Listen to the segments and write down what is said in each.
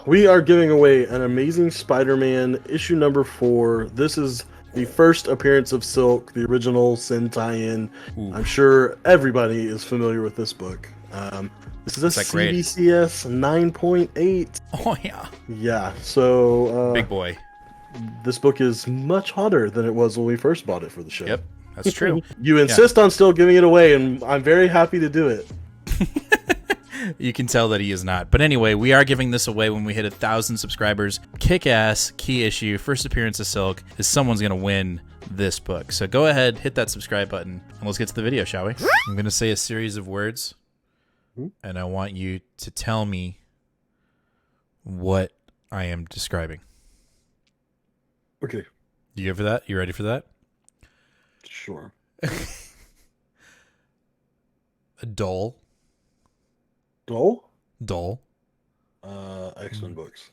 We are giving away an Amazing Spider-Man issue number 4. This is the first appearance of Silk, the original Sin tie-in. Ooh, I'm sure everybody is familiar with this book. This is a is that great? CBCS 9.8. Oh yeah, Yeah, so big boy. this book is much hotter than it was when we first bought it for the show. Yep, that's true. You Yeah. insist on still giving it away, and I'm very happy to do it. You can tell that he is not. But anyway, we are giving this away when we hit 1,000 subscribers. Kick-ass, key issue, first appearance of Silk, is someone's going to win this book. So go ahead, hit that subscribe button, and let's get to the video, shall we? I'm going to say a series of words, and I want you to tell me what I am describing. Okay, You good for that? You ready for that? sure. Dull. Dull? Dull. X-Men books.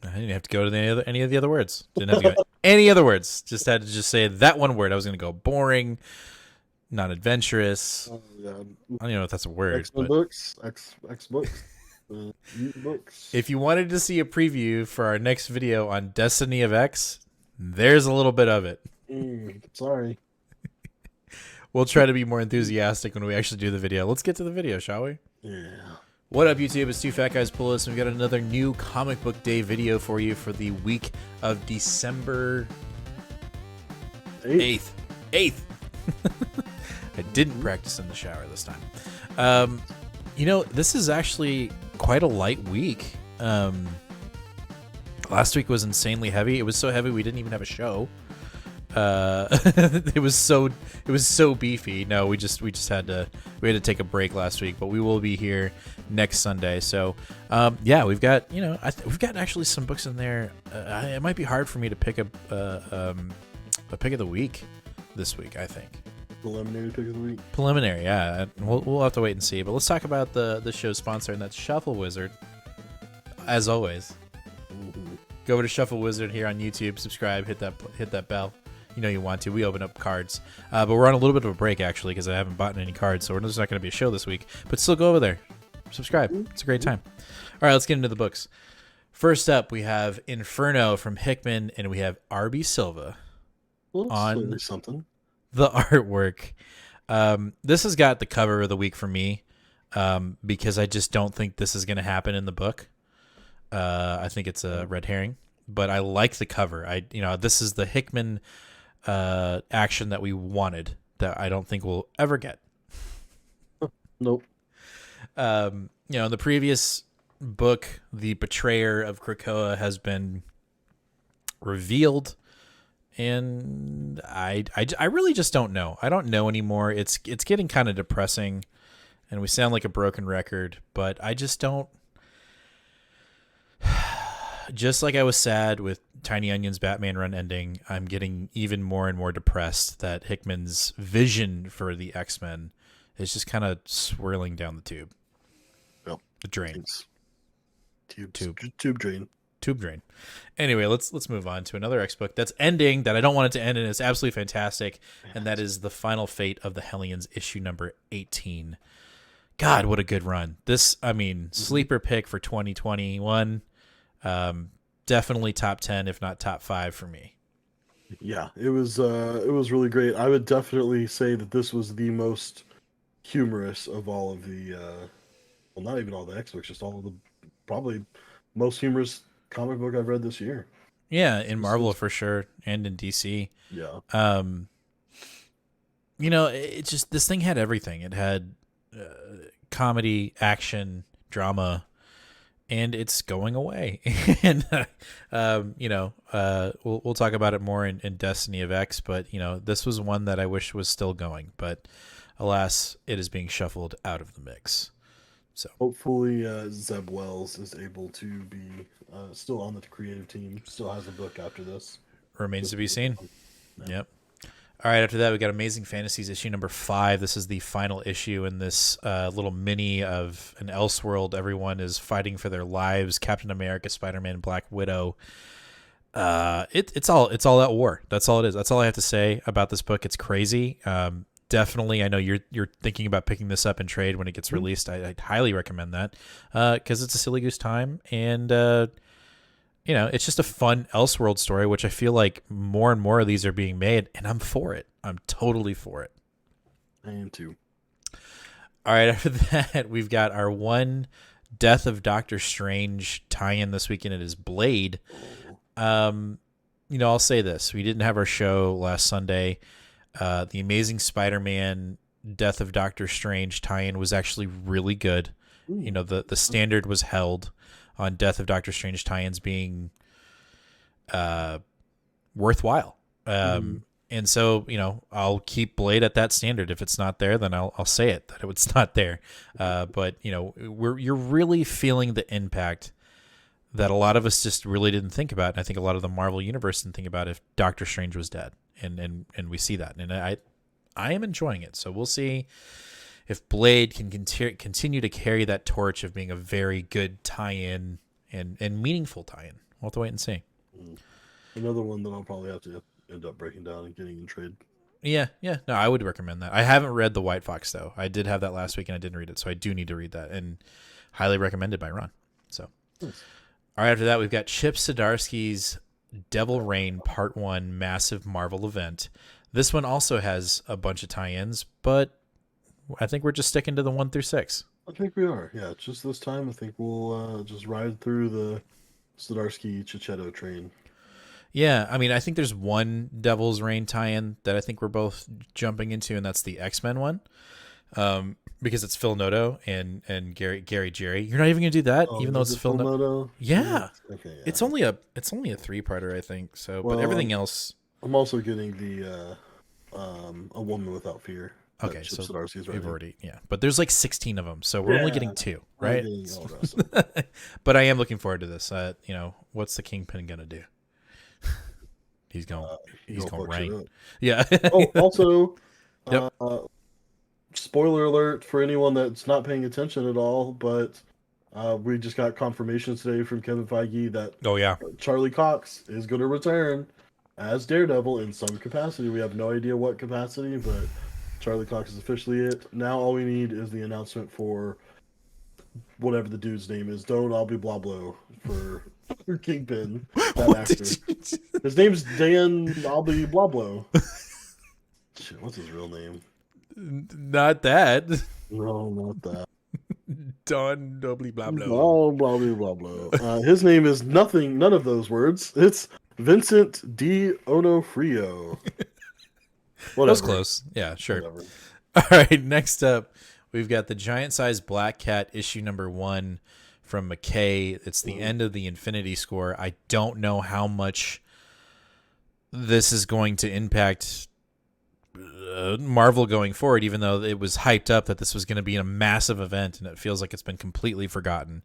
I didn't have to go to any of the other words. Didn't have to go any other words. Just had to just say that one word. I was going to go boring, not adventurous. Yeah. I don't even know if that's a word. X-Men But books, X books, mutant books. if you wanted to see a preview for our next video on Destiny of X, there's a little bit of it. Sorry. We'll try to be more enthusiastic when we actually do the video. Let's get to the video, shall we? Yeah. What up, YouTube? It's Two Fat Guys Pull Us, and we've got another new Comic Book Day video for you for the week of December 8th. I didn't practice in the shower this time. This is actually quite a light week. Last week was insanely heavy. It was so heavy we didn't even have a show. It was so beefy. No, we had to take a break last week, but we will be here next Sunday. So, we've got we've got actually some books in there. It might be hard for me to pick a pick of the week this week. I think Preliminary pick of the week. preliminary. Yeah, we'll have to wait and see. But let's talk about the show's sponsor, and that's Shuffle Wizard. As always, go over to Shuffle Wizard here on YouTube. Subscribe. Hit that bell. You know you want to. We open up cards. But we're on a little bit of a break, actually, because I haven't bought any cards, so there's not going to be a show this week. But still go over there. Subscribe. It's a great time. All right, let's get into the books. First up, we have Inferno from Hickman, and we have R.B. Silva Well, on something. the artwork. This has got the cover of the week for me because I just don't think this is going to happen in the book. I think it's a red herring, but I like the cover. This is the Hickman action that we wanted that I don't think we'll ever get. Nope. In the previous book, the betrayer of Krakoa has been revealed, and I really just don't know. I don't know anymore. It's getting kind of depressing, and we sound like a broken record, but I just don't. Just like I was sad with Tiny Onion's Batman run ending, I'm getting even more and more depressed that Hickman's vision for the X-Men is just kind of swirling down the tube. Well, the drain. Tube drain. Tube drain. Anyway, let's move on to another X book that's ending that I don't want it to end, and it's absolutely fantastic, and that is The Final Fate of the Hellions, issue number 18. God, what a good run. This, sleeper pick for 2021. Definitely top 10, if not top 5 for me. Yeah, it was really great. I would definitely say that this was the most humorous of all of the well, not even all the X books, just all of the probably most humorous comic book I've read this year. Yeah, in Marvel for sure, and in DC. Yeah. It just, this thing had everything. It had comedy, action, drama, and it's going away. And we'll talk about it more in Destiny of X, but this was one that I wish was still going, but alas, it is being shuffled out of the mix. So hopefully Zeb Wells is able to be still on the creative team, still has a book after this. Remains to be seen. Yeah. Yep. All right, after that, we got Amazing Fantasies issue number 5. This is the final issue in this little mini of an Elseworld. Everyone is fighting for their lives. Captain America, Spider-Man, Black Widow. It's all at war. That's all it is. That's all I have to say about this book. It's crazy. definitely, I know you're thinking about picking this up in trade when it gets released. I'd highly recommend that because it's a silly goose time, and it's just a fun Elseworld story, which I feel like more and more of these are being made, and I'm for it. I'm totally for it. I am too. All right, after that, we've got our one Death of Doctor Strange tie-in this weekend. It is Blade. I'll say this: we didn't have our show last Sunday. The Amazing Spider-Man Death of Doctor Strange tie-in was actually really good. Ooh. The standard was held on Death of Doctor Strange tie-ins being worthwhile. And so, I'll keep Blade at that standard. If it's not there, then I'll say it that it's not there. But you're really feeling the impact that a lot of us just really didn't think about, and I think a lot of the Marvel universe didn't think about if Doctor Strange was dead, and we see that, and I am enjoying it. So we'll see if Blade can continue to carry that torch of being a very good tie-in and meaningful tie-in. We'll have to wait and see. Another one that I'll probably have to end up breaking down and getting in trade. Yeah. No, I would recommend that. I haven't read The White Fox, though. I did have that last week, and I didn't read it, so I do need to read that, and highly recommended by Ron. So, Nice. All right, after that, we've got Chip Zdarsky's Devil Reign Part 1 massive Marvel event. This one also has a bunch of tie-ins, but I think we're just sticking to the 1 through 6. I think we are. Yeah, just this time, I think we'll just ride through the Zdarsky Chichetto train. Yeah, I mean, I think there's one Devil's Reign tie-in that I think we're both jumping into, and that's the X-Men one. Because it's Phil Noto and Gary Jerry. You're not even gonna do that, even though it's Phil Noto. Yeah. Okay. Yeah. It's only a 3-parter, I think. So, but everything else. I'm also getting the A Woman Without Fear. Okay, so Zdarsky's we've already but there's like 16 of them, so we're only getting 2, right? All the rest of them. But I am looking forward to this. What's the Kingpin gonna do? He's going rank. Yeah. Also. Yep. Spoiler alert for anyone that's not paying attention at all, but we just got confirmation today from Kevin Feige that Charlie Cox is going to return as Daredevil in some capacity. We have no idea what capacity, but Charlie Cox is officially it. Now all we need is the announcement for whatever the dude's name is. I'll be Blablo for Kingpin. That actor. His name's Dan I'll be Blablo. Shit, what's his real name? Not that. No, not that. Don Doubly blah blah. Oh, blah blah blah blah. His name is none of those words. It's Vincent D. Onofrio. That was close. Yeah, sure. Whatever. All right, next up, we've got the giant-sized Black Cat issue number 1 from McKay. It's the end of the Infinity Score. I don't know how much this is going to impact Marvel going forward, even though it was hyped up that this was going to be a massive event, and it feels like it's been completely forgotten.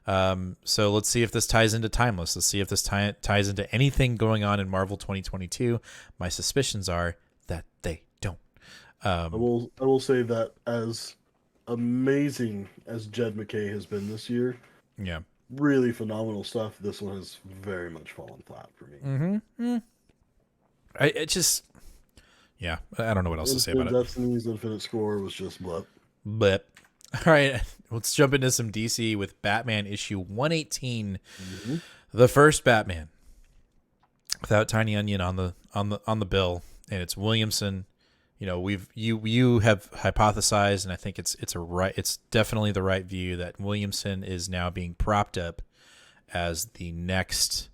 So let's see if this ties into Timeless. Let's see if this ties into anything going on in Marvel 2022. My suspicions are that they don't. I will say that as amazing as Jed McKay has been this year, really phenomenal stuff. This one has very much fallen flat for me. I don't know what else to say about it. Destiny's Infinite Score was just blip. Blip. All right, let's jump into some DC with Batman issue 118, the first Batman, without Tiny Onion on the bill, and it's Williamson. You have hypothesized, and I think it's definitely the right view that Williamson is now being propped up as the next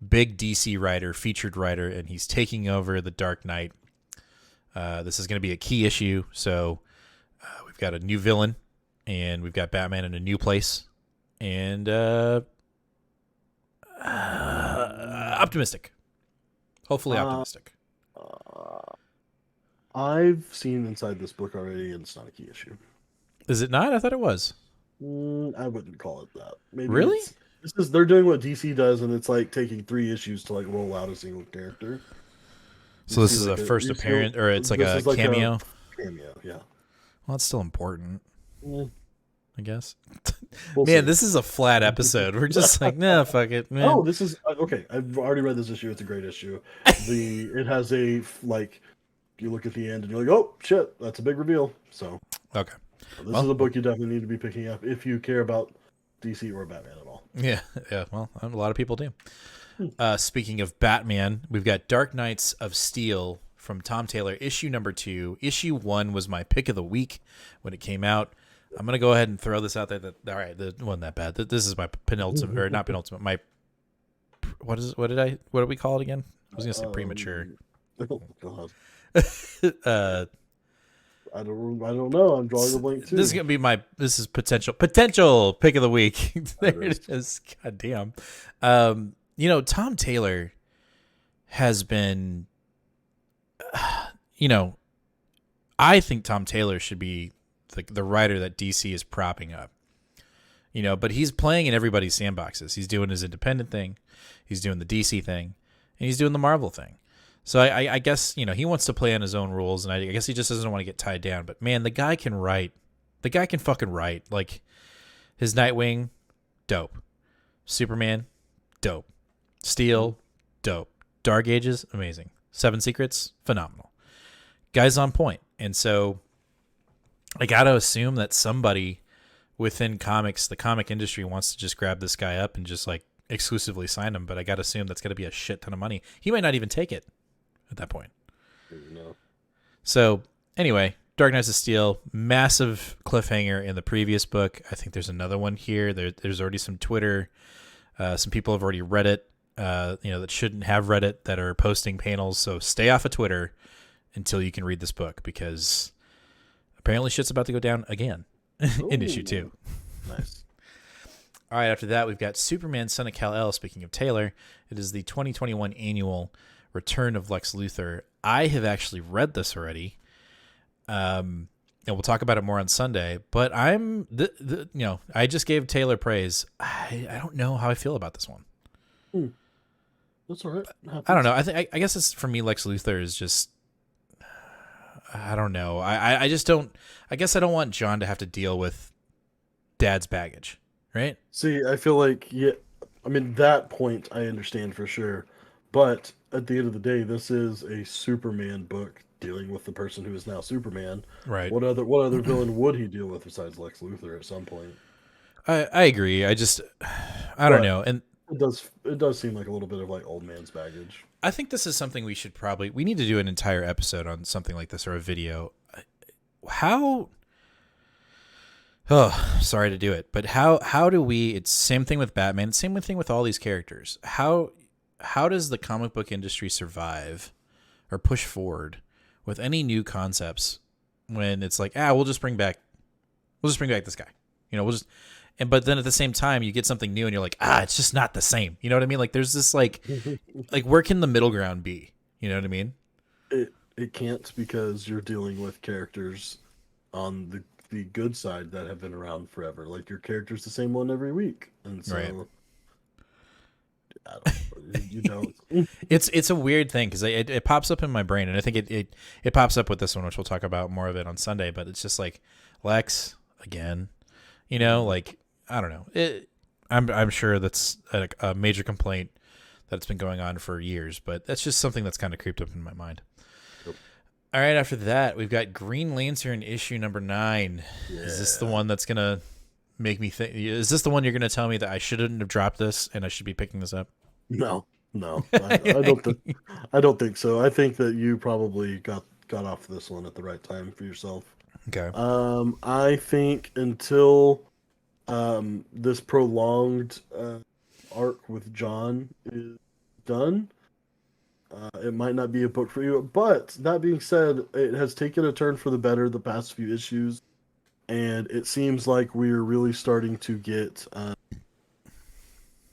big DC writer, featured writer, and he's taking over the Dark Knight. This is going to be a key issue, so we've got a new villain, and we've got Batman in a new place, and optimistic. Hopefully optimistic. I've seen inside this book already, and it's not a key issue. Is it not? I thought it was. I wouldn't call it that. Maybe really? They're doing what DC does, and it's like taking 3 issues to like roll out a single character. So this is a first appearance, or it's like a cameo? Cameo, yeah. Well, it's still important, I guess. We'll Man, see. this is a flat episode. We're just like, nah, fuck it, man. Oh, this is okay. I've already read this issue. It's a great issue. It has a you look at the end and you're like, oh shit, that's a big reveal. So Okay. this is a book you definitely need to be picking up if you care about DC or Batman at all. Yeah. Yeah. Well, a lot of people do. Hmm. Speaking of Batman, we've got Dark Knights of Steel from Tom Taylor, issue number 2. Issue 1 was my pick of the week when it came out. I'm gonna go ahead and throw this out there. All right, it wasn't that bad. This is my penultimate, or not penultimate. My what is it? What do we call it again? I was gonna say premature. Oh God. uh, I don't know. I'm drawing a blank too. This is gonna be this is potential pick of the week. There it is. God damn. Tom Taylor has been, I think Tom Taylor should be the writer that DC is propping up. But he's playing in everybody's sandboxes. He's doing his independent thing, he's doing the DC thing, and he's doing the Marvel thing. So I guess, he wants to play on his own rules, and I guess he just doesn't want to get tied down. But man, the guy can write. The guy can fucking write. Like, his Nightwing, dope. Superman, dope. Steel, dope. Dark Ages, amazing. Seven Secrets, phenomenal. Guy's on point. And so I got to assume that somebody within comics, the comic industry, wants to just grab this guy up and just like exclusively sign him. But I got to assume that's going to be a shit ton of money. He might not even take it at that point. No. So anyway, Dark Knights of Steel, massive cliffhanger in the previous book. I think there's another one here. There's already some Twitter. Some people have already read it, that shouldn't have read it, that are posting panels. So stay off of Twitter until you can read this book, because apparently shit's about to go down again in issue 2. Nice. All right, after that, we've got Superman, Son of Kal-El. Speaking of Taylor, it is the 2021 annual Return of Lex Luthor. I have actually read this already. And we'll talk about it more on Sunday, but I just gave Taylor praise. I don't know how I feel about this one. That's all right. I don't know. I guess it's, for me, Lex Luthor is just, I don't know. I just don't, I guess I don't want John to have to deal with Dad's baggage, right? See, I feel like, that point I understand for sure, but at the end of the day, this is a Superman book dealing with the person who is now Superman. Right. What other villain would he deal with besides Lex Luthor at some point? I agree. I don't know. And it does seem like a little bit of like old man's baggage. I think this is something we need to do an entire episode on something like this, or a video. Sorry to do it, but how do we, it's same thing with Batman, same thing with all these characters. How does the comic book industry survive or push forward with any new concepts when it's like, we'll just bring back this guy, but then at the same time you get something new and you're like, it's just not the same. You know what I mean? Like, there's this like where can the middle ground be? You know what I mean? It can't, because you're dealing with characters on the good side that have been around forever. Like, your character's the same one every week, and so right. I don't know. It's a weird thing, because it pops up in my brain, and I think it pops up with this one, which we'll talk about more of it on Sunday. But it's just like, Lex again, like, I don't know. I'm sure that's a major complaint that's been going on for years, but that's just something that's kind of creeped up in my mind. Yep. All right, after that, we've got Green Lantern issue number 9. Yeah. Is this the one that's gonna make me think? Is this the one you're gonna tell me that I shouldn't have dropped this and I should be picking this up? No, I don't think so. I think that you probably got off this one at the right time for yourself. Okay. I think until this prolonged arc with John is done, it might not be a book for you. But that being said, it has taken a turn for the better the past few issues, and it seems like we're really starting to get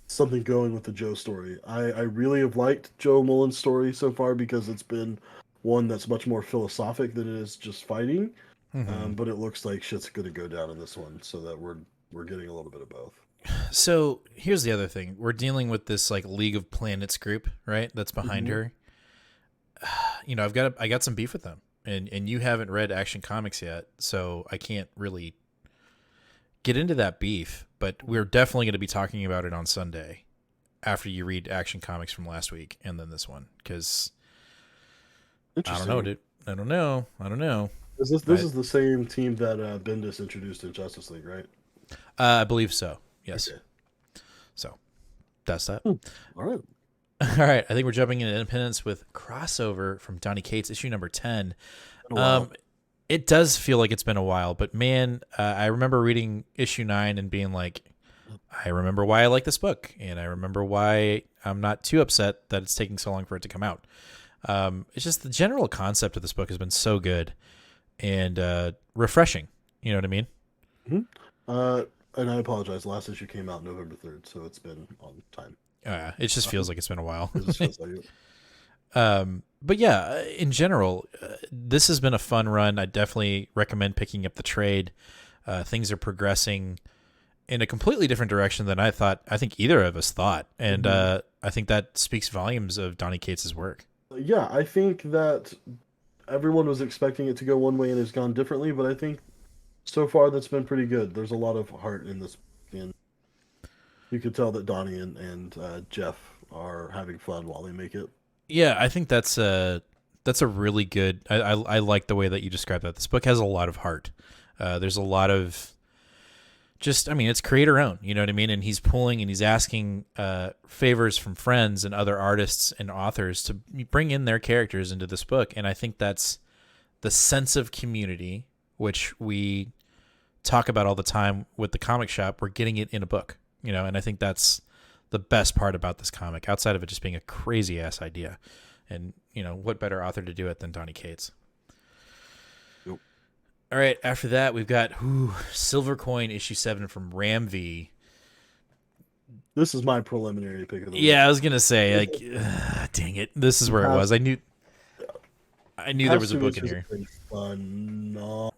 something going with the Joe story. I really have liked Joe Mullen's story so far, because it's been one that's much more philosophic than it is just fighting. Mm-hmm. But it looks like shit's going to go down in this one, so that we're getting a little bit of both. So here's the other thing: we're dealing with this like League of Planets group, right? That's behind her. I got some beef with them, and you haven't read Action Comics yet, so I can't really get into that beef. But we're definitely going to be talking about it on Sunday after you read Action Comics from last week and then this one, because I don't know, dude. I don't know. This is the same team that Bendis introduced in Justice League, right? I believe so. Yes. Okay. So that's that. Hmm. All right. All right. I think we're jumping into Independence with crossover from Donny Cates, issue number 10. Been a while. It does feel like it's been a while, but man, I remember reading issue 9 and being like, I remember why I like this book, and I remember why I'm not too upset that it's taking so long for it to come out. It's just the general concept of this book has been so good and refreshing. You know what I mean? Mm-hmm. And I apologize. Last issue came out November 3rd, so it's been on time. It just feels like it's been a while. It just feels like it. But yeah, in general, this has been a fun run. I definitely recommend picking up the trade. Things are progressing in a completely different direction than I think either of us thought. And I think that speaks volumes of Donny Cates' work. Yeah, I think that everyone was expecting it to go one way and it's gone differently, but I think so far that's been pretty good. There's a lot of heart in this, and you could tell that Donnie and Jeff are having fun while they make it. Yeah, I think that's a really good. I like the way that you described that. This book has a lot of heart. There's a lot of it's creator owned, you know what I mean? And he's pulling and he's asking favors from friends and other artists and authors to bring in their characters into this book. And I think that's the sense of community, which we talk about all the time with the comic shop. We're getting it in a book, you know, and I think that's the best part about this comic, outside of it just being a crazy ass idea. And, you know, what better author to do it than Donny Cates? Yep. All right, after that, we've got Silver Coin issue 7 from Ram V. This is my preliminary pick of the week. Yeah, I was going to say, like, dang it. This is where it was. I knew there was a book in here. Phenomenal.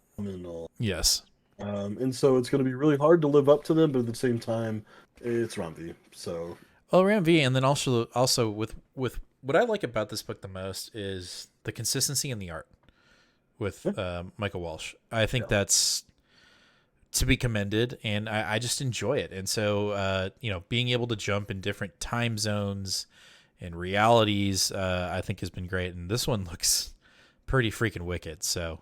Yes. And so it's going to be really hard to live up to them, but at the same time, it's Ram V. So. Oh, Ram V, and then also with what I like about this book the most is the consistency in the art with Michael Walsh. I think that's to be commended, and I just enjoy it. And so, being able to jump in different time zones and realities, I think has been great. And this one looks pretty freaking wicked. So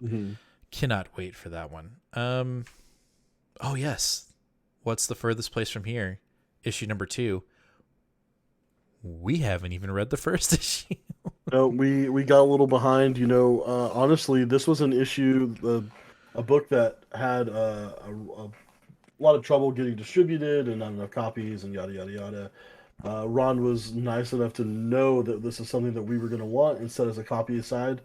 cannot wait for that one. Oh yes. What's the furthest place from here? Issue number 2. We haven't even read the first issue. No, we got a little behind. Honestly, this was an issue, a book that had a lot of trouble getting distributed and not enough copies and yada yada yada. Ron was nice enough to know that this is something that we were going to want and set as a copy aside.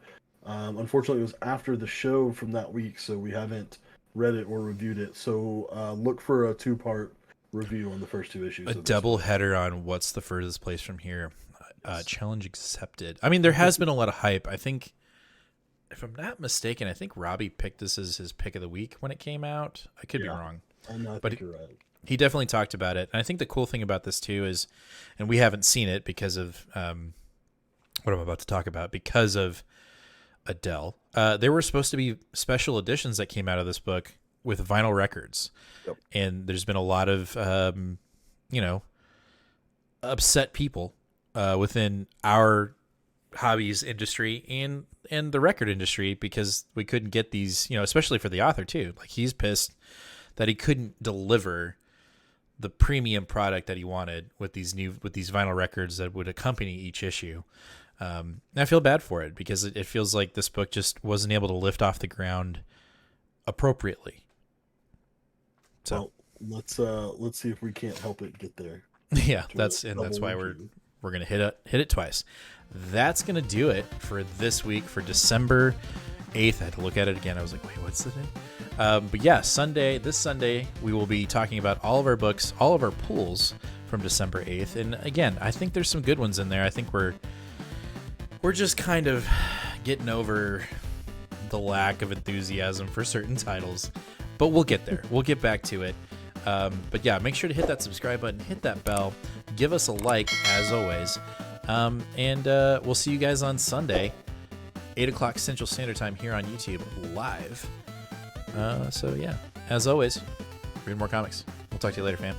Unfortunately, it was after the show from that week, so we haven't read it or reviewed it. So look for a 2-part review on the first 2 issues. A double header on what's the furthest place from here. Challenge accepted. I mean, there has been a lot of hype. I think, if I'm not mistaken, I think Robbie picked this as his pick of the week when it came out. I could be wrong. But you're right. He definitely talked about it. And I think the cool thing about this too is, and we haven't seen it because of what I'm about to talk about, because of Adele. There were supposed to be special editions that came out of this book with vinyl records. Yep. And there's been a lot of, upset people within our hobbies industry and the record industry because we couldn't get these, especially for the author too. Like, he's pissed that he couldn't deliver the premium product that he wanted with these vinyl records that would accompany each issue. And I feel bad for it because it feels like this book just wasn't able to lift off the ground appropriately. So let's see if we can't help it get there. Yeah, that's why we're gonna hit it twice. That's gonna do it for this week, for December 8th. I had to look at it again. I was like, wait, what's the day? But yeah, this Sunday we will be talking about all of our books, all of our pools from December 8th. And again, I think there's some good ones in there. I think we're just kind of getting over the lack of enthusiasm for certain titles, but we'll get there. We'll get back to it. But yeah, make sure to hit that subscribe button, hit that bell, give us a like as always. And we'll see you guys on Sunday, 8 o'clock Central Standard Time here on YouTube live. So yeah, as always, read more comics. We'll talk to you later, fam.